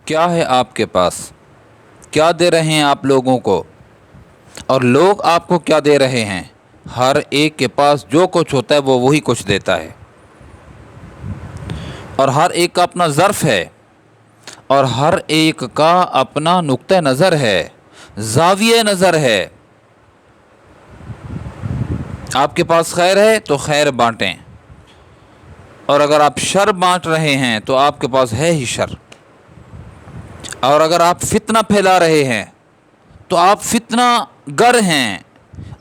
کیا ہے آپ کے پاس؟ کیا دے رہے ہیں آپ لوگوں کو؟ اور لوگ آپ کو کیا دے رہے ہیں؟ ہر ایک کے پاس جو کچھ ہوتا ہے وہ وہی کچھ دیتا ہے، اور ہر ایک کا اپنا ظرف ہے، اور ہر ایک کا اپنا نقطہ نظر ہے، زاویہ نظر ہے۔ آپ کے پاس خیر ہے تو خیر بانٹیں، اور اگر آپ شر بانٹ رہے ہیں تو آپ کے پاس ہے ہی شر، اور اگر آپ فتنہ پھیلا رہے ہیں تو آپ فتنہ گر ہیں،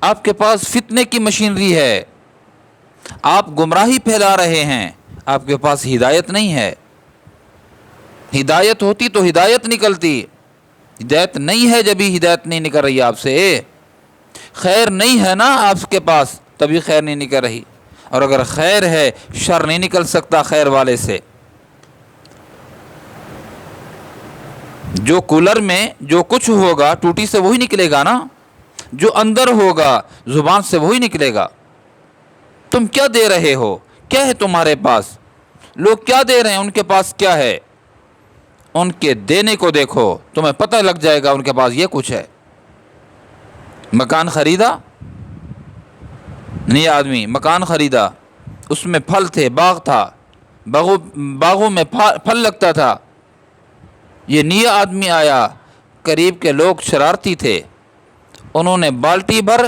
آپ کے پاس فتنے کی مشینری ہے۔ آپ گمراہی پھیلا رہے ہیں، آپ کے پاس ہدایت نہیں ہے۔ ہدایت ہوتی تو ہدایت نکلتی، ہدایت نہیں ہے جبھی ہدایت نہیں نکل رہی آپ سے۔ خیر نہیں ہے نا آپ کے پاس تبھی خیر نہیں نکل رہی، اور اگر خیر ہے شر نہیں نکل سکتا خیر والے سے۔ جو کولر میں جو کچھ ہوگا ٹوٹی سے وہی نکلے گا نا، جو اندر ہوگا زبان سے وہی نکلے گا۔ تم کیا دے رہے ہو؟ کیا ہے تمہارے پاس؟ لوگ کیا دے رہے ہیں؟ ان کے پاس کیا ہے؟ ان کے دینے کو دیکھو، تمہیں پتہ لگ جائے گا ان کے پاس یہ کچھ ہے۔ مکان خریدا، نہیں آدمی مکان خریدا، اس میں پھل تھے، باغ تھا، باغوں میں پھل لگتا تھا۔ یہ نیا آدمی آیا، قریب کے لوگ شرارتی تھے، انہوں نے بالٹی بھر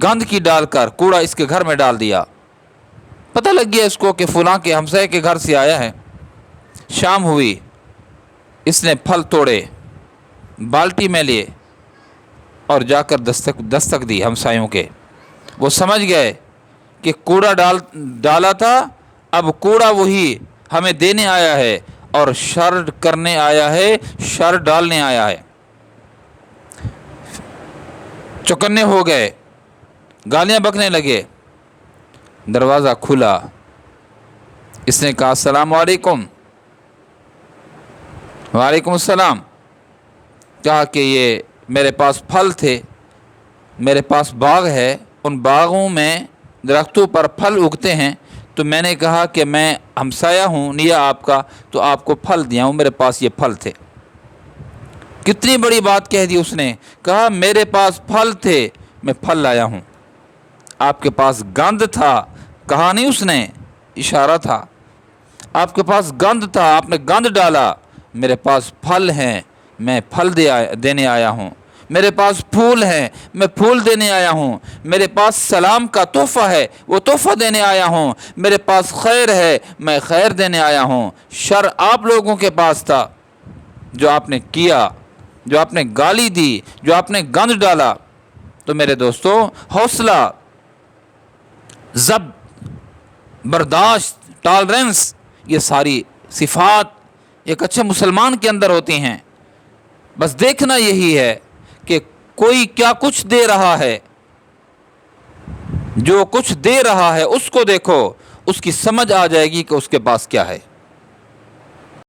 گند کی ڈال کر کوڑا اس کے گھر میں ڈال دیا۔ پتہ لگ گیا اس کو کہ فلاں کے ہمسائے کے گھر سے آیا ہے۔ شام ہوئی، اس نے پھل توڑے، بالٹی میں لیے اور جا کر دستک دی ہمسایوں کے۔ وہ سمجھ گئے کہ کوڑا ڈالا تھا، اب کوڑا وہی ہمیں دینے آیا ہے اور شر کرنے آیا ہے، شر ڈالنے آیا ہے۔ چوکنے ہو گئے، گالیاں بکنے لگے۔ دروازہ کھلا، اس نے کہا السلام علیکم۔ وعلیکم السلام۔ کہا کہ یہ میرے پاس پھل تھے، میرے پاس باغ ہے، ان باغوں میں درختوں پر پھل اگتے ہیں، تو میں نے کہا کہ میں ہمسایہ ہوں نیا آپ کا، تو آپ کو پھل دیا ہوں، میرے پاس یہ پھل تھے۔ کتنی بڑی بات کہہ دی اس نے، کہا میرے پاس پھل تھے، میں پھل لایا ہوں۔ آپ کے پاس گند تھا، کہا نہیں اس نے، اشارہ تھا۔ آپ کے پاس گند تھا، آپ نے گند ڈالا، میرے پاس پھل ہیں، میں پھل دینے آیا ہوں۔ میرے پاس پھول ہیں، میں پھول دینے آیا ہوں۔ میرے پاس سلام کا تحفہ ہے، وہ تحفہ دینے آیا ہوں۔ میرے پاس خیر ہے، میں خیر دینے آیا ہوں۔ شر آپ لوگوں کے پاس تھا، جو آپ نے کیا، جو آپ نے گالی دی، جو آپ نے گند ڈالا۔ تو میرے دوستو، حوصلہ، ضبط، برداشت، ٹالرنس، یہ ساری صفات ایک اچھے مسلمان کے اندر ہوتی ہیں۔ بس دیکھنا یہی ہے کہ کوئی کیا کچھ دے رہا ہے، جو کچھ دے رہا ہے اس کو دیکھو، اس کی سمجھ آ جائے گی کہ اس کے پاس کیا ہے۔